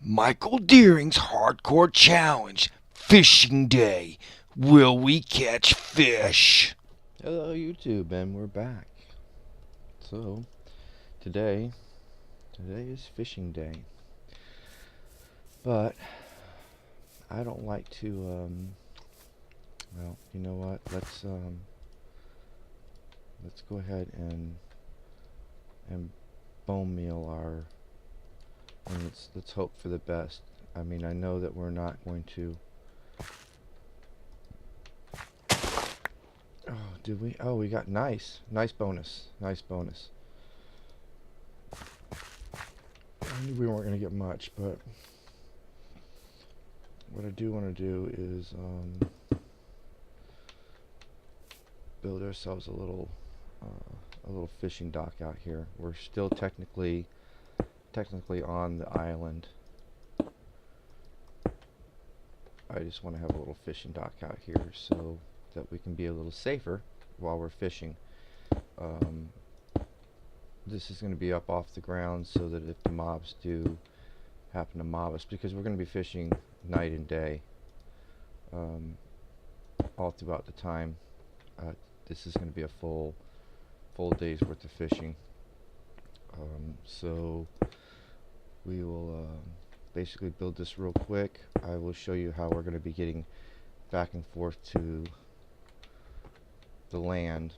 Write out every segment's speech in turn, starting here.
Michael Deering's Hardcore Challenge Fishing Day. Will we catch fish? Hello YouTube, and we're back. So today is fishing day, but I don't like to well, you know what, let's go ahead and bone meal our, and let's hope for the best. I mean, I know that we're not going to. Oh, did we? Oh, we got nice bonus. I knew we weren't going to get much, but what I do want to do is build ourselves a little fishing dock out here. We're still technically on the island. I just want to have a little fishing dock out here so that we can be a little safer while we're fishing. This is going to be up off the ground so that if the mobs do happen to mob us, because we're going to be fishing night and day all throughout the time. This is going to be a full day's worth of fishing. So we will basically build this real quick. I will show you how we're going to be getting back and forth to the land.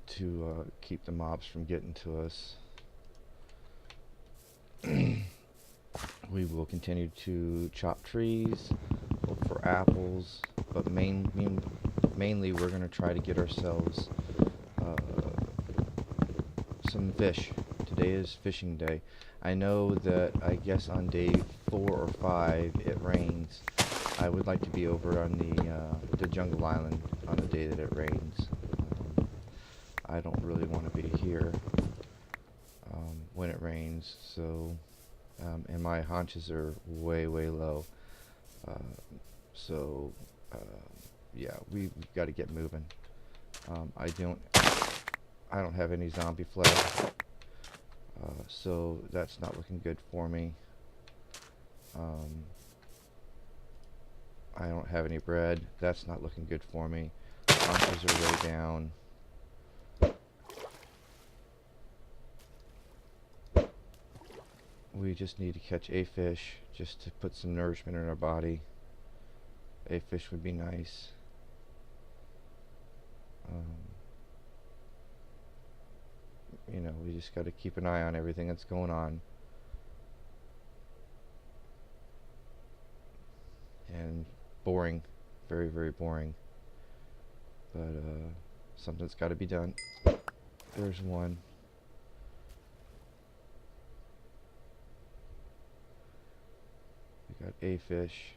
To keep the mobs from getting to us. We will continue to chop trees, look for apples, but mainly we're going to try to get ourselves some fish. Today is fishing day. I know that I guess on day 4 or 5 it rains. I would like to be over on the jungle island on the day that it rains. I don't really want to be here when it rains, so and my haunches are way low, so yeah, we've got to get moving. I don't have any zombie flesh, so that's not looking good for me. I don't have any bread. That's not looking good for me. Haunches are way down. We just need to catch a fish just to put some nourishment in our body. A fish would be nice. You know, we just got to keep an eye on everything that's going on. And boring, very boring. But something's got to be done. There's one. We got a fish.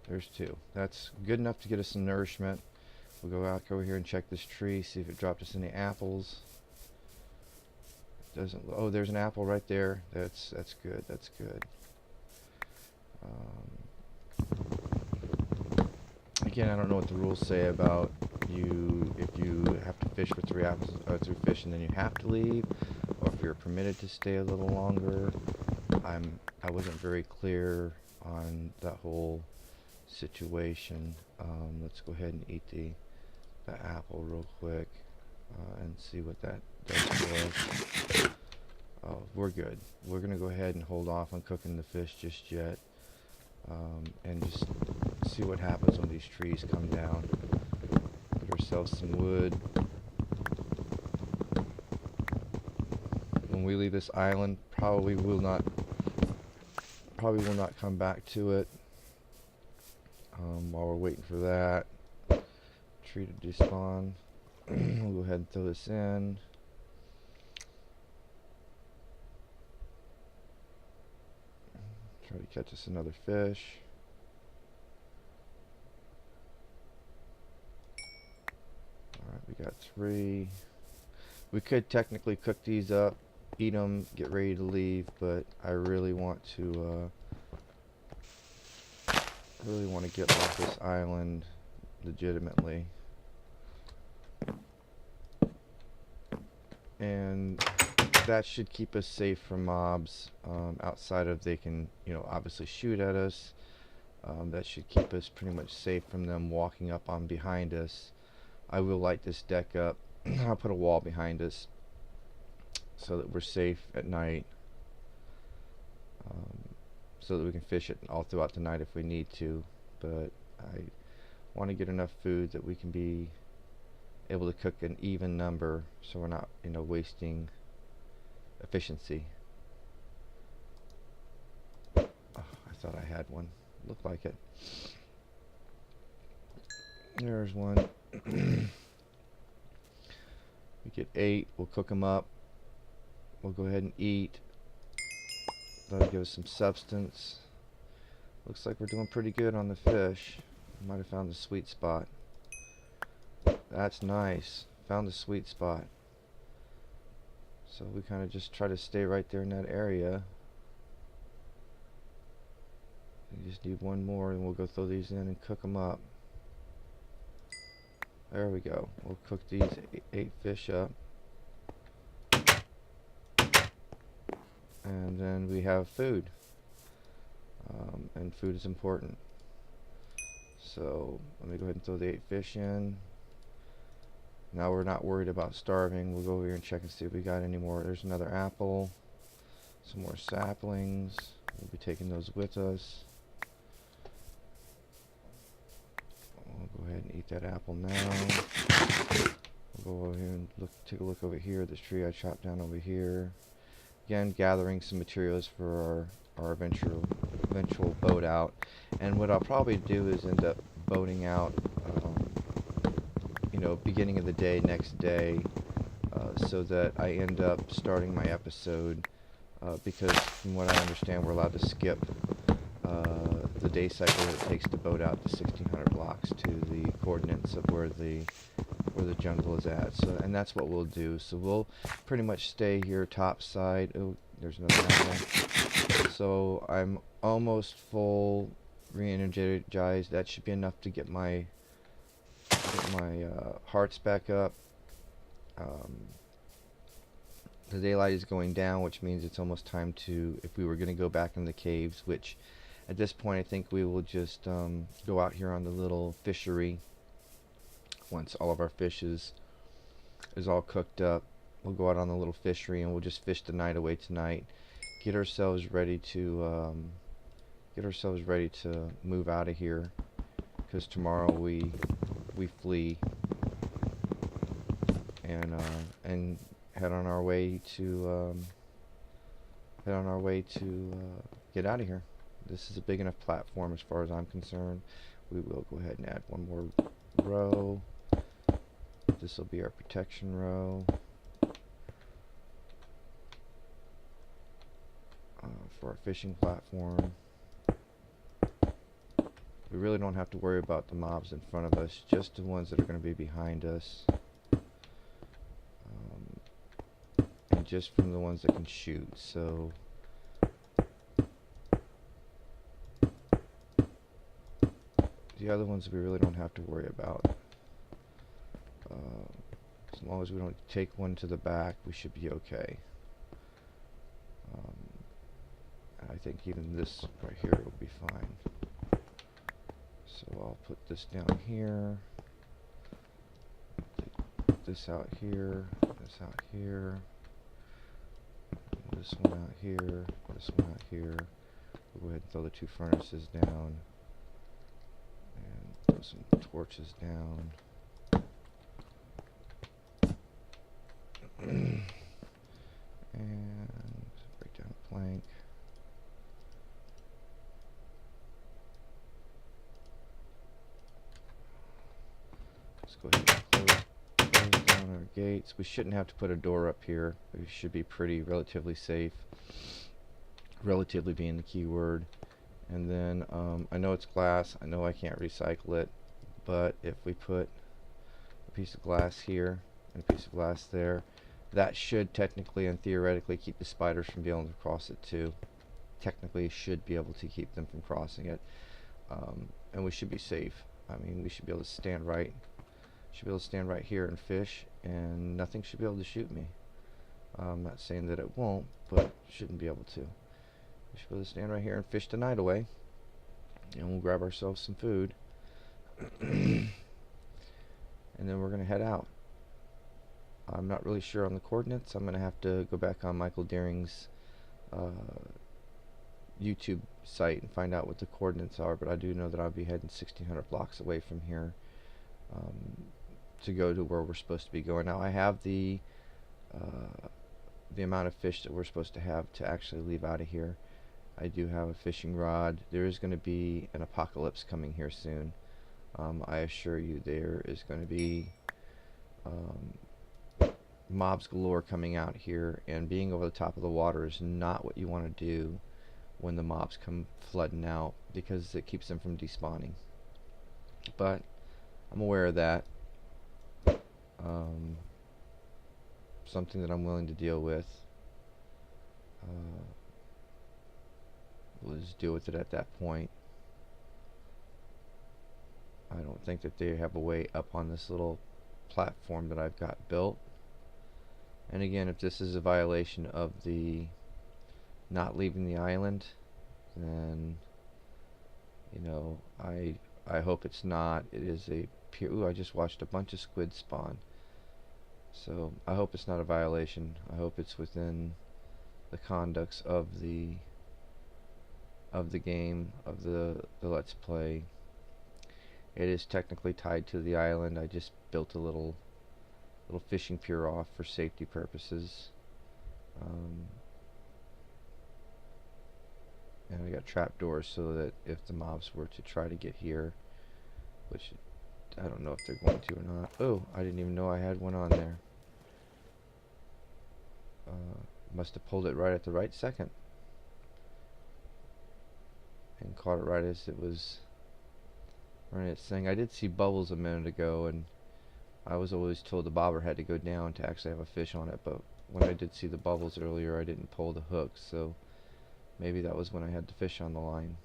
There's 2. That's good enough to get us some nourishment. We'll go over here and check this tree, see if it dropped us any apples. Doesn't. Oh, there's an apple right there. That's good. That's good. Again, I don't know what the rules say about if you have to fish for 3 apples or 3 fish and then you have to leave, or if you're permitted to stay a little longer. I wasn't very clear on that whole situation. Let's go ahead and eat the apple real quick and see what that does for us. Oh, we're good. We're gonna go ahead and hold off on cooking the fish just yet, and just see what happens when these trees come down. Get ourselves some wood. When we leave this island, probably will not come back to it. While we're waiting for that tree to despawn, we'll go ahead and throw this in. Try to catch us another fish. Alright, we got 3. We could technically cook these up, eat them, get ready to leave, but I really want to really want to get off this island legitimately. And that should keep us safe from mobs, outside of they can, you know, obviously shoot at us. That should keep us pretty much safe from them walking up on behind us. I will light this deck up. I'll put a wall behind us so that we're safe at night, so that we can fish it all throughout the night if we need to. But I want to get enough food that we can be able to cook an even number, so we're not, you know, wasting efficiency. Oh, I thought I had one. Looked like it. There's one. We get 8. We'll cook them up. We'll go ahead and eat. That'll give us some substance. Looks like we're doing pretty good on the fish. Might have found the sweet spot. That's nice. Found the sweet spot. So we kind of just try to stay right there in that area. We just need one more and we'll go throw these in and cook them up. There we go. We'll cook these 8 fish up. And then we have food. And food is important. So let me go ahead and throw the 8 fish in. Now we're not worried about starving. We'll go over here and check and see if we got any more. There's another apple. Some more saplings. We'll be taking those with us. We'll go ahead and eat that apple now. We'll go over here and take a look over here at this tree I chopped down over here. Again, gathering some materials for our eventual boat out. And what I'll probably do is end up boating out, you know, beginning of the day, next day, so that I end up starting my episode, because from what I understand, we're allowed to skip the day cycle that it takes to boat out the 1600 blocks to the coordinates of where the jungle is at. So, and that's what we'll do. So we'll pretty much stay here topside. Oh, there's another animal. So I'm almost full, re-energized. That should be enough to get my hearts back up. The daylight is going down, which means it's almost time to, if we were going to go back in the caves, which at this point I think we will just go out here on the little fishery. Once all of our fish is all cooked up, we'll go out on the little fishery and we'll just fish the night away tonight. Get ourselves ready to move out of here, because tomorrow we flee and head on our way to get out of here. This is a big enough platform as far as I'm concerned. We will go ahead and add one more row. This will be our protection row for our fishing platform. We really don't have to worry about the mobs in front of us, just the ones that are going to be behind us, and just from the ones that can shoot. So the other ones we really don't have to worry about. As long as we don't take one to the back, we should be okay. I think even this right here will be fine. So I'll put this down here, take this out here, this out here, this one out here, this one out here. We'll go ahead and throw the 2 furnaces down and throw some torches down. And break down a plank. Let's go ahead and close down our gates. We shouldn't have to put a door up here. We should be relatively safe. Relatively being the key word. And then I know it's glass. I know I can't recycle it. But if we put a piece of glass here and a piece of glass there, that should technically and theoretically keep the spiders from being able to cross it too. Technically should be able to keep them from crossing it. and we should be safe. I mean, we should be able to stand right. Should be able to stand right here and fish, and nothing should be able to shoot me. I'm not saying that it won't, but shouldn't be able to. We should be able to stand right here and fish the night away, and we'll grab ourselves some food, and then we're gonna head out. I'm not really sure on the coordinates. I'm gonna have to go back on Michael Deering's YouTube site and find out what the coordinates are, but I do know that I'll be heading 1,600 blocks away from here to go to where we're supposed to be going. Now I have the amount of fish that we're supposed to have to actually leave out of here. I do have a fishing rod. There is going to be an apocalypse coming here soon. I assure you there is going to be mobs galore coming out here, and being over the top of the water is not what you want to do when the mobs come flooding out, because it keeps them from despawning. But I'm aware of that. Something that I'm willing to deal with. We'll just deal with it at that point. I don't think that they have a way up on this little platform that I've got built. And again, if this is a violation of the not leaving the island, then you know, I hope it's not. It is a pure. Ooh, I just watched a bunch of squid spawn. So I hope it's not a violation. I hope it's within the conducts of the game, of the Let's Play. It is technically tied to the island. I just built a little fishing pier off for safety purposes. And I got trapdoors so that if the mobs were to try to get here, which I don't know if they're going to or not. Oh, I didn't even know I had one on there. Must have pulled it right at the right second and caught it right as it was running its thing. I did see bubbles a minute ago, and I was always told the bobber had to go down to actually have a fish on it, but when I did see the bubbles earlier, I didn't pull the hook, so maybe that was when I had the fish on the line.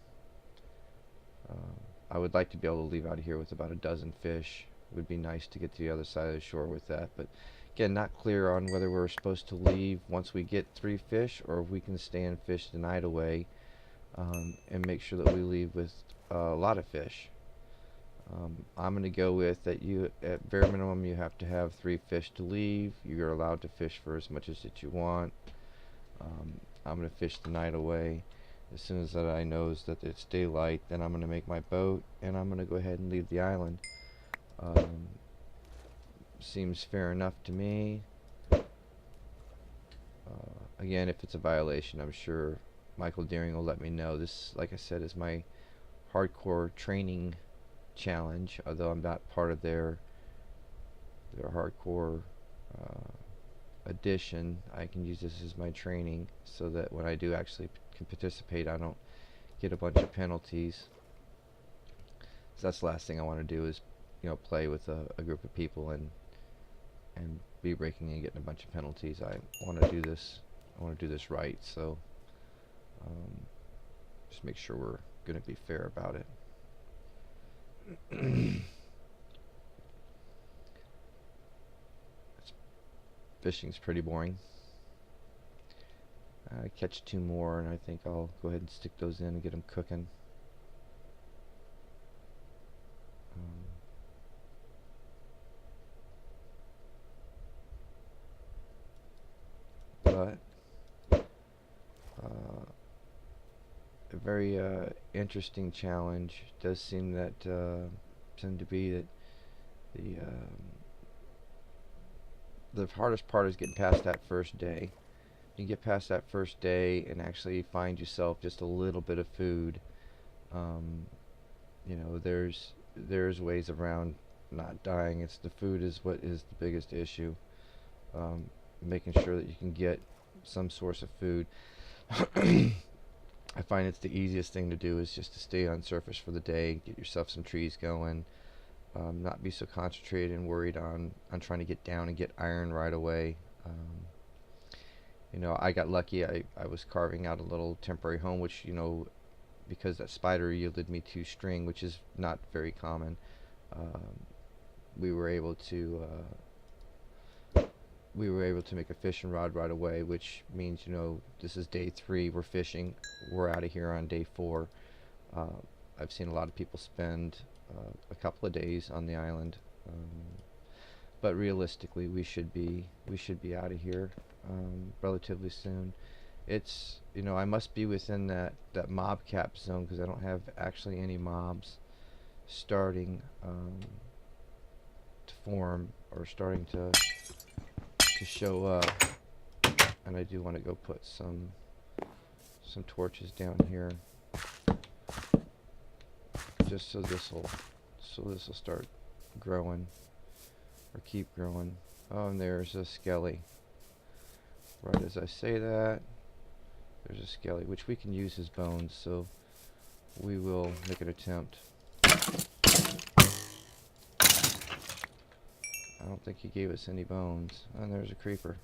I would like to be able to leave out of here with about a dozen fish. It would be nice to get to the other side of the shore with that, but again, not clear on whether we're supposed to leave once we get 3 fish, or if we can stay and fish the night away, and make sure that we leave with a lot of fish. I'm going to go with that you, at bare minimum, you have to have 3 fish to leave. You're allowed to fish for as much as that you want. I'm going to fish the night away. As soon as that I knows that it's daylight, then I'm going to make my boat, and I'm going to go ahead and leave the island. Seems fair enough to me. Again, if it's a violation, I'm sure Michael Deering will let me know. This, like I said, is my hardcore training challenge, although I'm not part of their hardcore edition. I can use this as my training so that when I do actually can participate, I don't get a bunch of penalties. So that's the last thing I want to do is, you know, play with a group of people and be breaking and getting a bunch of penalties. I want to do this. I want to do this right. So just make sure we're going to be fair about it. Fishing's pretty boring. I catch 2 more, and I think I'll go ahead and stick those in and get them cooking. But a very interesting challenge. It does seem that seem to be that the hardest part is getting past that first day. You get past that first day and actually find yourself just a little bit of food. You know, there's ways around not dying. It's the food is what is the biggest issue. Making sure that you can get some source of food. I find it's the easiest thing to do is just to stay on surface for the day, get yourself some trees going, not be so concentrated and worried on trying to get down and get iron right away. You know, I got lucky. I was carving out a little temporary home, which, you know, because that spider yielded me 2 string, which is not very common. We were able to make a fishing rod right away, which means, you know, this is day 3. We're fishing. We're out of here on day 4. I've seen a lot of people spend a couple of days on the island, but realistically, we should be out of here relatively soon. It's, you know, I must be within that mob cap zone because I don't have actually any mobs starting to form or starting to show up. And I do want to go put some torches down here, just so this will start growing or keep growing. Oh, and there's a skelly. Right as I say that, there's a skelly, which we can use his bones, so we will make an attempt. I don't think he gave us any bones. And there's a creeper.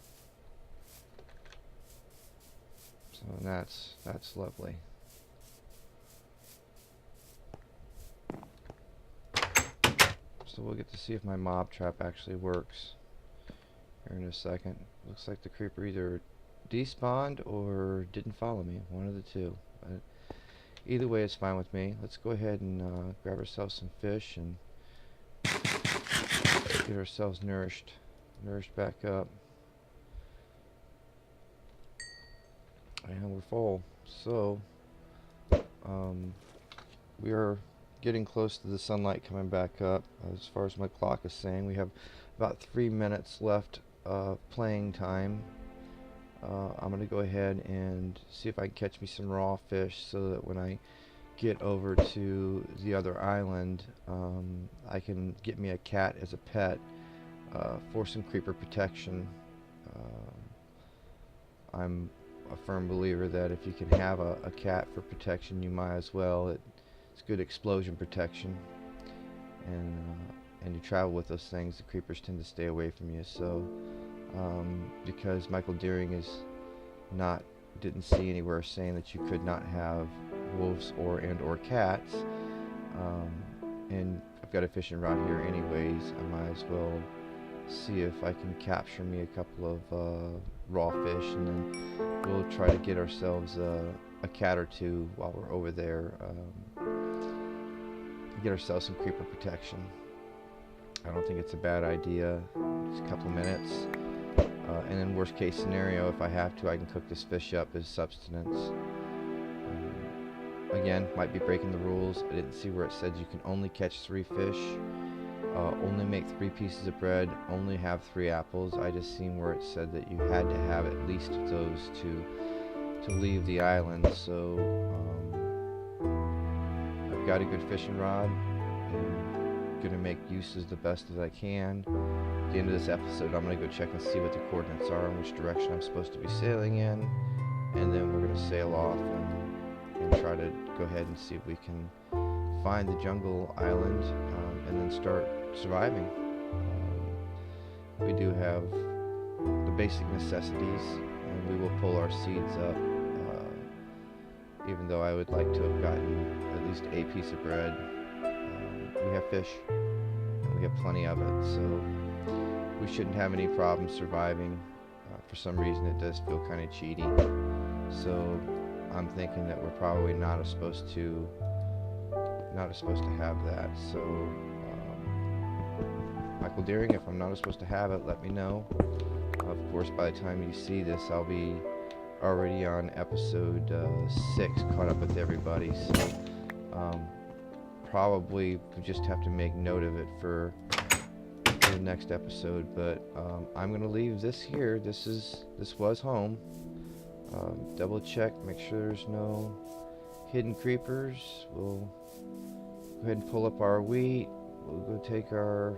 So that's lovely. So we'll get to see if my mob trap actually works here in a second. Looks like the creeper either despawned or didn't follow me. One of the two. But either way, it's fine with me. Let's go ahead and grab ourselves some fish and get ourselves nourished back up. And we're full. So we are getting close to the sunlight coming back up. As far as my clock is saying, we have about 3 minutes left playing time. I'm going to go ahead and see if I can catch me some raw fish so that when I get over to the other island, I can get me a cat as a pet for some creeper protection. I'm a firm believer that if you can have a cat for protection, you might as well. It's good explosion protection, and you travel with those things, the creepers tend to stay away from you. So because Micheal Deering didn't see anywhere saying that you could not have wolves or cats, and I've got a fishing rod here anyways, I might as well see if I can capture me a couple of raw fish, and then we'll try to get ourselves a cat or two while we're over there, get ourselves some creeper protection. I don't think it's a bad idea. Just a couple of minutes, and then worst case scenario, if I have to, I can cook this fish up as subsistence. Again, might be breaking the rules. I didn't see where it said you can only catch 3 fish, only make 3 pieces of bread, only have 3 apples. I just seen where it said that you had to have at least those to leave the island. So I've got a good fishing rod, and gonna make use as the best as I can. At the end of this episode, I'm gonna go check and see what the coordinates are and which direction I'm supposed to be sailing in, and then we're gonna sail off and try to go ahead and see if we can find the jungle island, and then start surviving. We do have the basic necessities, and we will pull our seeds up, even though I would like to have gotten at least a piece of bread. We have fish, and we have plenty of it, so we shouldn't have any problems surviving. For some reason it does feel kind of cheaty, so I'm thinking that we're probably not supposed to have that. So Micheal Deering, if I'm not supposed to have it, let me know. Of course, by the time you see this, I'll be already on episode 6, caught up with everybody, so probably just have to make note of it for the next episode. But I'm gonna leave this here. This was home. Double check, make sure there's no hidden creepers. We'll go ahead and pull up our wheat. We'll go take our,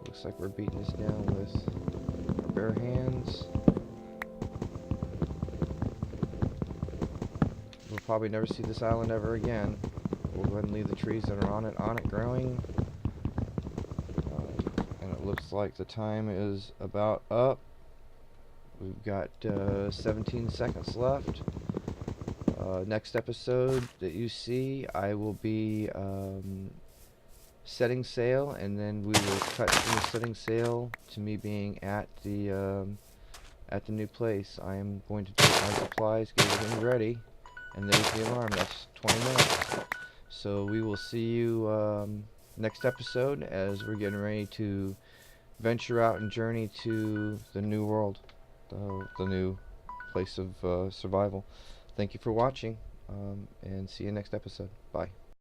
looks like we're beating this down with our bare hands. We'll probably never see this island ever again. We'll go ahead and leave the trees that are on it growing. And it looks like the time is about up. We've got 17 seconds left. Next episode that you see, I will be setting sail, and then we will cut from the setting sail to me being at the new place. I am going to take my supplies, get everything ready, and there's the alarm. That's 20 minutes. So we will see you next episode as we're getting ready to venture out and journey to the new world, the new place of survival. Thank you for watching, and see you next episode. Bye.